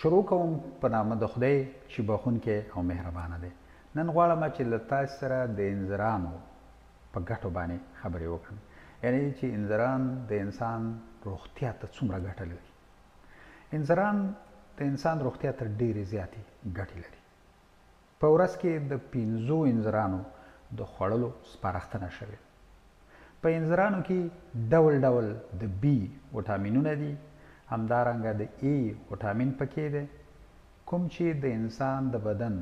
شروع کوم په نامه د خدای چې بخښونکی او مهربانه دی. نن غواړم چې له تاسو سره د انځرانو په ګټو باندې خبرې وکړم. یعنې چې انځران د انسان روغتیا ته څومره ګټه لري. انځران د انسان روغتیا ته ډېرې زیاتې ګټې لري. په ورځ کې د 5 انځرانو د خوړلو سپارښتنه شوې. په انځرانو کې ډول ډول د بي وټامینونه دي، همدارنګه د ای وټامین پکې دی، کوم چې د انسان د بدن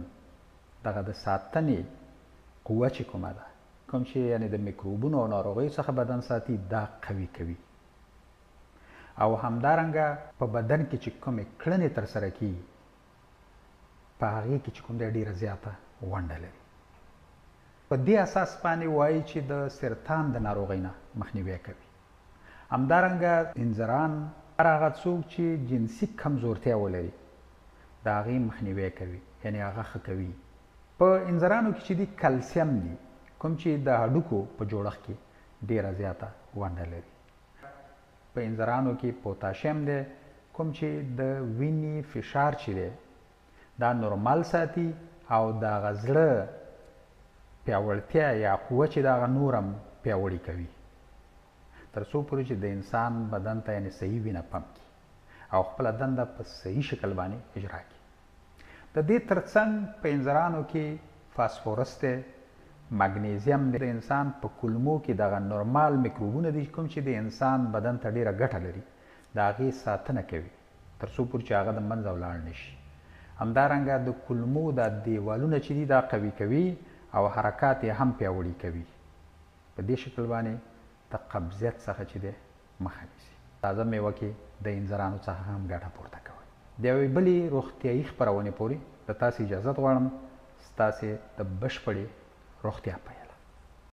دغه د ساتنې قوه چې کومه ده، کوم چې یعنې د میکروبونو او ناروغیو څخه بدن ساتي، دا قوي کوي. او همدارنګه په بدن کې چې کومې کړنې ترسره کیږي په هغې کې چې کوم دی ډېره زیاته ونډه لري. په دې اساس باندې وایي چې د سرطان د ناروغۍ نه مخنیوی کوي. همدارنګه انځران هر هغه څوک چې جنسي کمزورتیا ولري د هغې مخنیوی کوي، یعنې هغه ښه کوي. په انځرانو کې چې دي کلسیم دي، کوم چې د هډوکو په جوړښت کې ډېره زیاته ونډه لري. په انځرانو کې پوتاشیم دی، کوم چې د وینې فشار چې دی دا نورمال ساتي او د هغه زړه پیاوړتیا یا قوه چې د هغه نور هم پیاوړې کوي، تر څو پورې چې د انسان بدن ته یعنې صحیح وینه پمپ کړي او خپله دنده په صحیح شکل باندې اجرا کړي. د دې ترڅنګ په انځرانو کې فاسفورس دی، مګنیزیم دی. د انسان په کولمو کې دغه نورمال میکروبونه دي کوم چې د انسان بدن ته ډېره ګټه لري، د هغې ساتنه کوي تر څو پورې چې هغه د منځه ولاړ نه شي. همدارنګه د کولمو دا دیوالونه چې دي دا قوي کوي او حرکات یې هم پیاوړي کوي. په دې شکل باندې د قبضیت څخه چې دی مخه نیسي. تازه میوه کې د انځرانو څخه هم ګټه پورته کوي. د یوې بلې روغتیایي خپرونې پورې د تاسې اجازت غواړم. ستاسې د بشپړې روغتیا په